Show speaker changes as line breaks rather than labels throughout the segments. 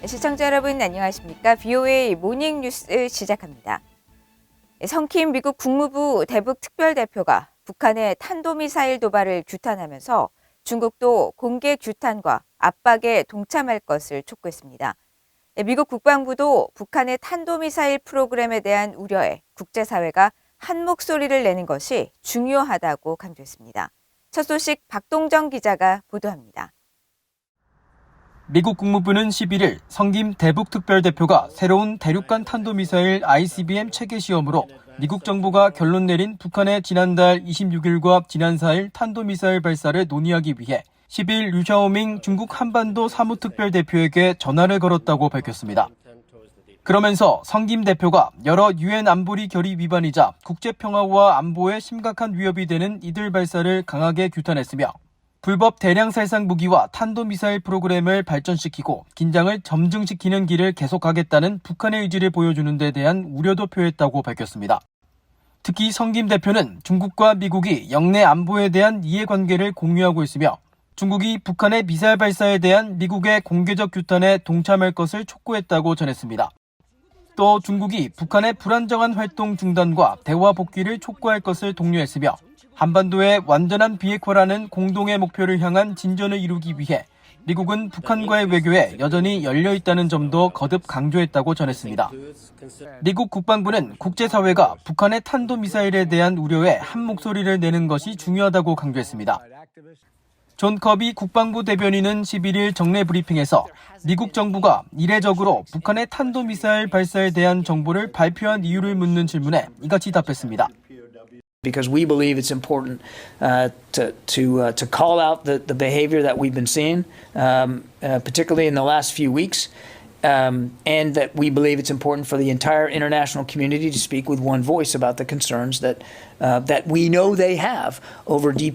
시청자 여러분 안녕하십니까? VOA 모닝뉴스 시작합니다. 성킴 미국 국무부 대북 특별대표가 북한의 탄도미사일 도발을 규탄하면서 중국도 공개 규탄과 압박에 동참할 것을 촉구했습니다. 미국 국방부도 북한의 탄도미사일 프로그램에 대한 우려에 국제사회가 한 목소리를 내는 것이 중요하다고 강조했습니다. 첫 소식 박동정 기자가 보도합니다.
미국 국무부는 11일 성김 대북 특별대표가 새로운 대륙간 탄도미사일 ICBM 체계 시험으로 미국 정부가 결론 내린 북한의 지난달 26일과 지난 4일 탄도미사일 발사를 논의하기 위해 10일 류샤오밍 중국 한반도 사무특별대표에게 전화를 걸었다고 밝혔습니다. 그러면서 성김 대표가 여러 유엔 안보리 결의 위반이자 국제평화와 안보에 심각한 위협이 되는 이들 발사를 강하게 규탄했으며 불법 대량 살상 무기와 탄도미사일 프로그램을 발전시키고 긴장을 점증시키는 길을 계속하겠다는 북한의 의지를 보여주는 데 대한 우려도 표했다고 밝혔습니다. 특히 성김 대표는 중국과 미국이 영내 안보에 대한 이해관계를 공유하고 있으며 중국이 북한의 미사일 발사에 대한 미국의 공개적 규탄에 동참할 것을 촉구했다고 전했습니다. 또 중국이 북한의 불안정한 활동 중단과 대화 복귀를 촉구할 것을 독려했으며 한반도의 완전한 비핵화라는 공동의 목표를 향한 진전을 이루기 위해 미국은 북한과의 외교에 여전히 열려 있다는 점도 거듭 강조했다고 전했습니다. 미국 국방부는 국제사회가 북한의 탄도미사일에 대한 우려에 한 목소리를 내는 것이 중요하다고 강조했습니다. 존 커비 국방부 대변인은 11일 정례 브리핑에서 미국 정부가 이례적으로 북한의 탄도미사일 발사에 대한 정보를 발표한 이유를 묻는 질문에 이같이 답했습니다.
Because we believe it's important to call out the behavior that we've been seeing, particularly in the last few weeks, and that we believe it's important for the entire international community to speak with one voice about the concerns that we know they have over the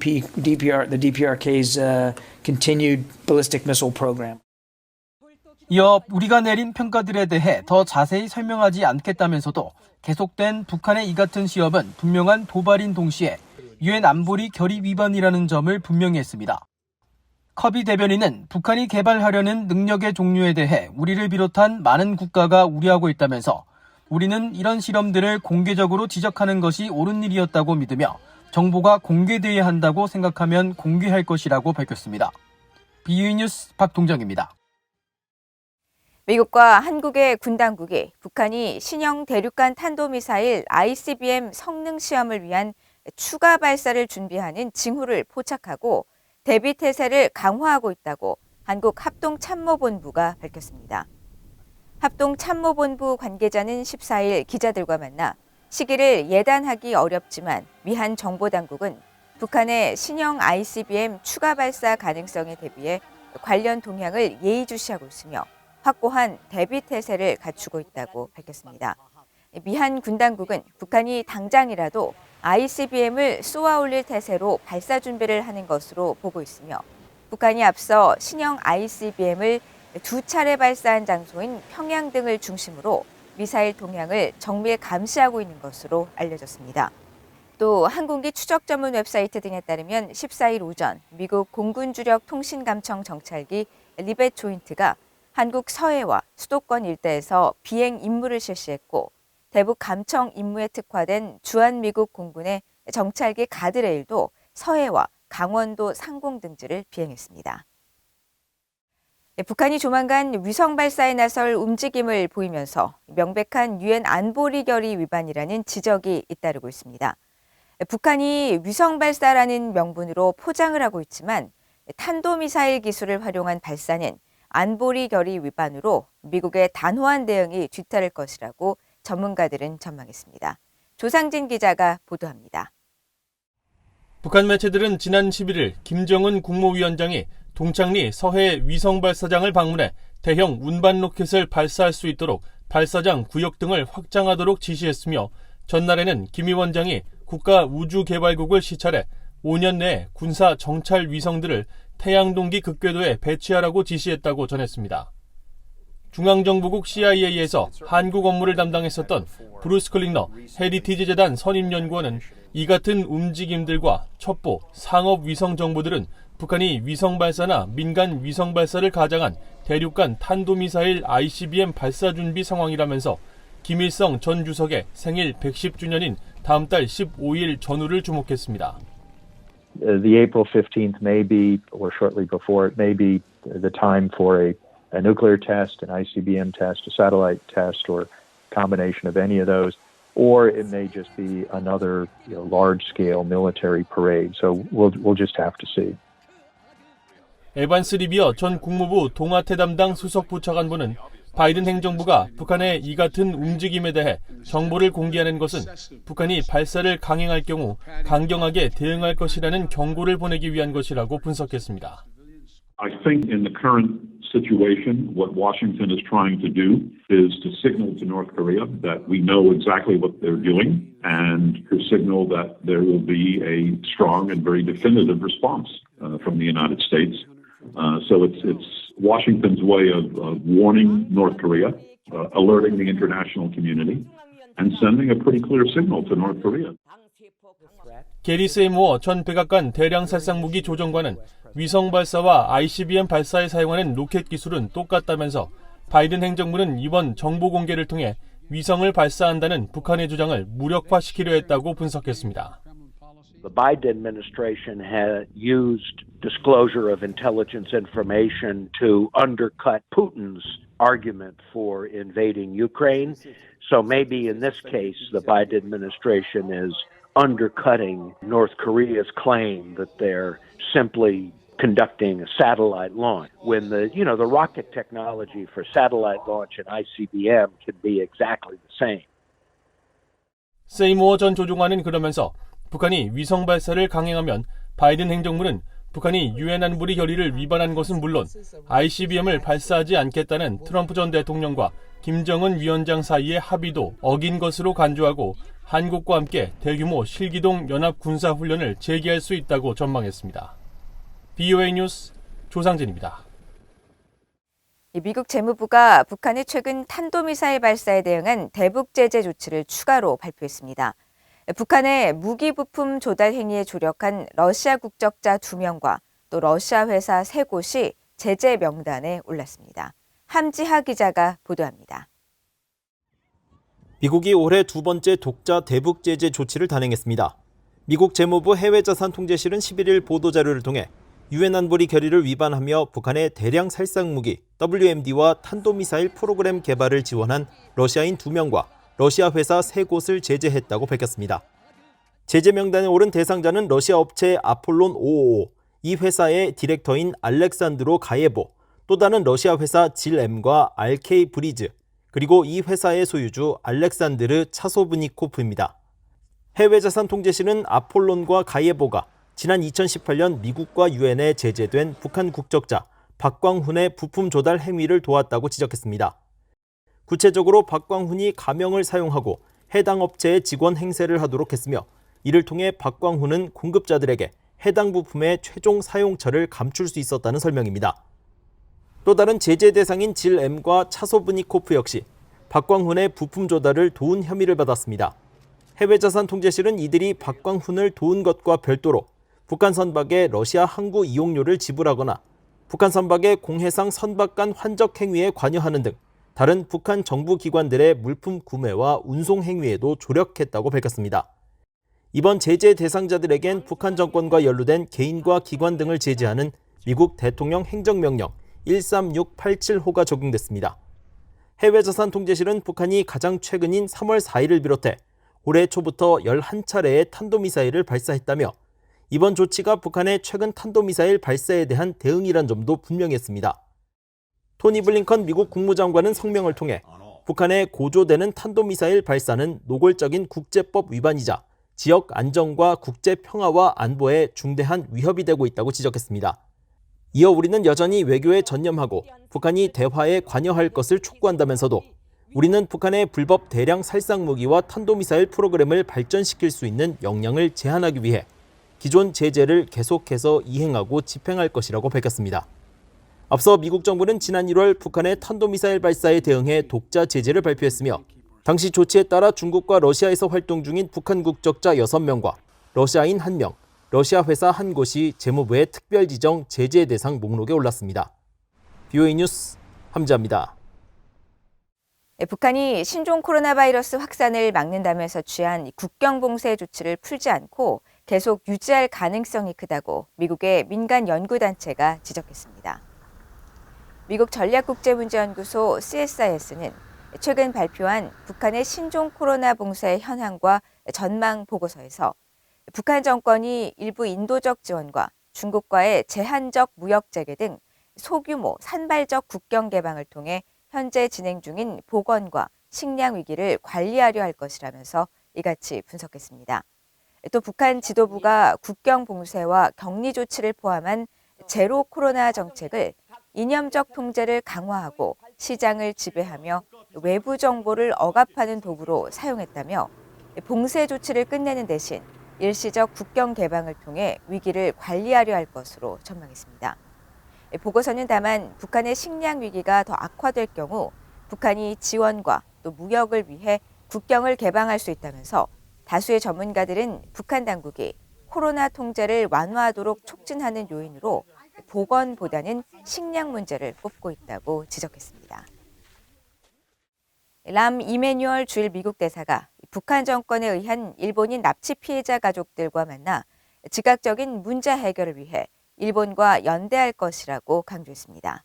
DPRK's continued ballistic missile program.
이어 우리가 내린 평가들에 대해 더 자세히 설명하지 않겠다면서도 계속된 북한의 이 같은 시험은 분명한 도발인 동시에 유엔 안보리 결의 위반이라는 점을 분명히 했습니다. 커비 대변인은 북한이 개발하려는 능력의 종류에 대해 우리를 비롯한 많은 국가가 우려하고 있다면서 우리는 이런 실험들을 공개적으로 지적하는 것이 옳은 일이었다고 믿으며 정보가 공개돼야 한다고 생각하면 공개할 것이라고 밝혔습니다. VOA 뉴스 박동정입니다.
미국과 한국의 군 당국이 북한이 신형 대륙간 탄도미사일 ICBM 성능 시험을 위한 추가 발사를 준비하는 징후를 포착하고 대비 태세를 강화하고 있다고 한국합동참모본부가 밝혔습니다. 합동참모본부 관계자는 14일 기자들과 만나 시기를 예단하기 어렵지만 미한 정보당국은 북한의 신형 ICBM 추가 발사 가능성에 대비해 관련 동향을 예의주시하고 있으며 확고한 대비 태세를 갖추고 있다고 밝혔습니다. 미한 군 당국은 북한이 당장이라도 ICBM을 쏘아 올릴 태세로 발사 준비를 하는 것으로 보고 있으며 북한이 앞서 신형 ICBM을 2차례 발사한 장소인 평양 등을 중심으로 미사일 동향을 정밀 감시하고 있는 것으로 알려졌습니다. 또 항공기 추적 전문 웹사이트 등에 따르면 14일 오전 미국 공군 주력 통신감청 정찰기 리벳 조인트가 한국 서해와 수도권 일대에서 비행 임무를 실시했고 대북 감청 임무에 특화된 주한미국 공군의 정찰기 가드레일도 서해와 강원도 상공 등지를 비행했습니다. 북한이 조만간 위성 발사에 나설 움직임을 보이면서 명백한 유엔 안보리 결의 위반이라는 지적이 잇따르고 있습니다. 북한이 위성 발사라는 명분으로 포장을 하고 있지만 탄도미사일 기술을 활용한 발사는 안보리 결의 위반으로 미국의 단호한 대응이 뒤따를 것이라고 전문가들은 전망했습니다. 조상진 기자가 보도합니다.
북한 매체들은 지난 11일 김정은 국무위원장이 동창리 서해 위성 발사장을 방문해 대형 운반 로켓을 발사할 수 있도록 발사장 구역 등을 확장하도록 지시했으며 전날에는 김 위원장이 국가우주개발국을 시찰해 5년 내에 군사 정찰 위성들을 태양동기 극궤도에 배치하라고 지시했다고 전했습니다. 중앙정보국 CIA에서 한국 업무를 담당했었던 브루스 클링너 헤리티지 재단 선임연구원은 이 같은 움직임들과 첩보, 상업 위성 정보들은 북한이 위성 발사나 민간 위성 발사를 가장한 대륙간 탄도미사일 ICBM 발사 준비 상황이라면서 김일성 전 주석의 생일 110주년인 다음 달 15일 전후를 주목했습니다.
The April 15th may be, or shortly before it, may be the time for a nuclear test, an ICBM test, a satellite test, or combination of any of those, or it may just be another large-scale military parade. So we'll just have to see.
에반스 리비어 전 국무부 동아태 담당 수석부 차관보는 바이든 행정부가 북한의 이 같은 움직임에 대해 정보를 공개하는 것은 북한이 발사를 강행할 경우 강경하게 대응할 것이라는 경고를 보내기 위한 것이라고 분석했습니다.
I think in the current situation, what Washington is trying to do is to signal to North Korea that we know exactly what they're doing and to signal that there will be a strong and very definitive response from the United States. So it's Washington's way of warning North Korea, alerting the international community, and sending a pretty clear signal to North Korea.
게리 세이모어 전 백악관 대량 살상무기 조정관은 위성 발사와 ICBM 발사에 사용하는 로켓 기술은 똑같다면서 바이든 행정부는 이번 정보 공개를 통해 위성을 발사한다는 북한의 주장을 무력화시키려 했다고 분석했습니다.
The Biden administration had used disclosure of intelligence information to undercut Putin's argument for invading Ukraine. So maybe in this case, the Biden administration is undercutting North Korea's claim that they're simply conducting a satellite launch when the rocket technology for satellite launch and ICBM can be exactly the same.
세이모어 전 조종관은 그러면서 북한이 위성 발사를 강행하면 바이든 행정부는 북한이 유엔 안보리 결의를 위반한 것은 물론 ICBM을 발사하지 않겠다는 트럼프 전 대통령과 김정은 위원장 사이의 합의도 어긴 것으로 간주하고 한국과 함께 대규모 실기동 연합 군사훈련을 재개할 수 있다고 전망했습니다. BOA 뉴스 조상진입니다.
미국 재무부가 북한의 최근 탄도미사일 발사에 대응한 대북 제재 조치를 추가로 발표했습니다. 북한의 무기 부품 조달 행위에 조력한 러시아 국적자 2명과 또 러시아 회사 3곳이 제재 명단에 올랐습니다. 함지하 기자가 보도합니다.
미국이 올해 두 번째 독자 대북 제재 조치를 단행했습니다. 미국 재무부 해외자산통제실은 11일 보도자료를 통해 유엔 안보리 결의를 위반하며 북한의 대량 살상무기 WMD와 탄도미사일 프로그램 개발을 지원한 러시아인 2명과 러시아 회사 3곳을 제재했다고 밝혔습니다. 제재 명단에 오른 대상자는 러시아 업체 아폴론 555, 이 회사의 디렉터인 알렉산드로 가예보, 또 다른 러시아 회사 질엠과 RK 브리즈, 그리고 이 회사의 소유주 알렉산드르 차소브니코프입니다. 해외자산통제실은 아폴론과 가예보가 지난 2018년 미국과 유엔에 제재된 북한 국적자 박광훈의 부품 조달 행위를 도왔다고 지적했습니다. 구체적으로 박광훈이 가명을 사용하고 해당 업체의 직원 행세를 하도록 했으며 이를 통해 박광훈은 공급자들에게 해당 부품의 최종 사용처를 감출 수 있었다는 설명입니다. 또 다른 제재 대상인 질엠과 차소브니코프 역시 박광훈의 부품 조달을 도운 혐의를 받았습니다. 해외자산통제실은 이들이 박광훈을 도운 것과 별도로 북한 선박의 러시아 항구 이용료를 지불하거나 북한 선박의 공해상 선박간 환적 행위에 관여하는 등 다른 북한 정부 기관들의 물품 구매와 운송 행위에도 조력했다고 밝혔습니다. 이번 제재 대상자들에겐 북한 정권과 연루된 개인과 기관 등을 제재하는 미국 대통령 행정명령 13687호가 적용됐습니다. 해외자산통제실은 북한이 가장 최근인 3월 4일을 비롯해 올해 초부터 11차례의 탄도미사일을 발사했다며 이번 조치가 북한의 최근 탄도미사일 발사에 대한 대응이란 점도 분명히 했습니다. 토니 블링컨 미국 국무장관은 성명을 통해 북한의 고조되는 탄도미사일 발사는 노골적인 국제법 위반이자 지역 안정과 국제 평화와 안보에 중대한 위협이 되고 있다고 지적했습니다. 이어 우리는 여전히 외교에 전념하고 북한이 대화에 관여할 것을 촉구한다면서도 우리는 북한의 불법 대량 살상무기와 탄도미사일 프로그램을 발전시킬 수 있는 역량을 제한하기 위해 기존 제재를 계속해서 이행하고 집행할 것이라고 밝혔습니다. 앞서 미국 정부는 지난 1월 북한의 탄도미사일 발사에 대응해 독자 제재를 발표했으며 당시 조치에 따라 중국과 러시아에서 활동 중인 북한 국적자 6명과 러시아인 1명, 러시아 회사 한 곳이 재무부의 특별 지정 제재 대상 목록에 올랐습니다. BOA 뉴스 함지아입니다.
북한이 신종 코로나 바이러스 확산을 막는다면서 취한 국경 봉쇄 조치를 풀지 않고 계속 유지할 가능성이 크다고 미국의 민간 연구단체가 지적했습니다. 미국 전략국제문제연구소 CSIS는 최근 발표한 북한의 신종 코로나 봉쇄 현황과 전망 보고서에서 북한 정권이 일부 인도적 지원과 중국과의 제한적 무역 재개 등 소규모 산발적 국경 개방을 통해 현재 진행 중인 보건과 식량 위기를 관리하려 할 것이라면서 이같이 분석했습니다. 또 북한 지도부가 국경 봉쇄와 격리 조치를 포함한 제로 코로나 정책을 이념적 통제를 강화하고 시장을 지배하며 외부 정보를 억압하는 도구로 사용했다며 봉쇄 조치를 끝내는 대신 일시적 국경 개방을 통해 위기를 관리하려 할 것으로 전망했습니다. 보고서는 다만 북한의 식량 위기가 더 악화될 경우 북한이 지원과 또 무역을 위해 국경을 개방할 수 있다면서 다수의 전문가들은 북한 당국이 코로나 통제를 완화하도록 촉진하는 요인으로 보건보다는 식량 문제를 꼽고 있다고 지적했습니다. 람 이메뉴얼 주일 미국 대사가 북한 정권에 의한 일본인 납치 피해자 가족들과 만나 즉각적인 문제 해결을 위해 일본과 연대할 것이라고 강조했습니다.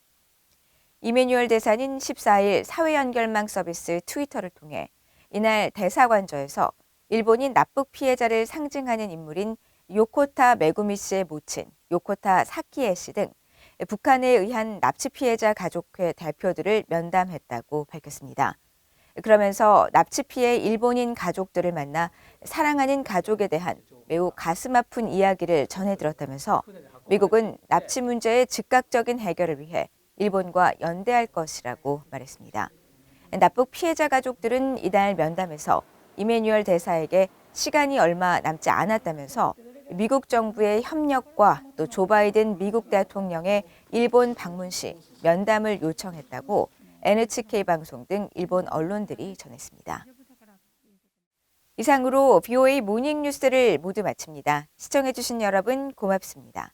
이메뉴얼 대사는 14일 사회연결망 서비스 트위터를 통해 이날 대사관저에서 일본인 납북 피해자를 상징하는 인물인 요코타 메구미 씨의 모친 요코타 사키에 씨 등 북한에 의한 납치 피해자 가족회 대표들을 면담했다고 밝혔습니다. 그러면서 납치 피해 일본인 가족들을 만나 사랑하는 가족에 대한 매우 가슴 아픈 이야기를 전해 들었다면서 미국은 납치 문제의 즉각적인 해결을 위해 일본과 연대할 것이라고 말했습니다. 납북 피해자 가족들은 이날 면담에서 이메뉴얼 대사에게 시간이 얼마 남지 않았다면서 미국 정부의 협력과 또 조 바이든 미국 대통령의 일본 방문 시 면담을 요청했다고 NHK 방송 등 일본 언론들이 전했습니다. 이상으로 BOA 모닝 뉴스를 모두 마칩니다. 시청해주신 여러분 고맙습니다.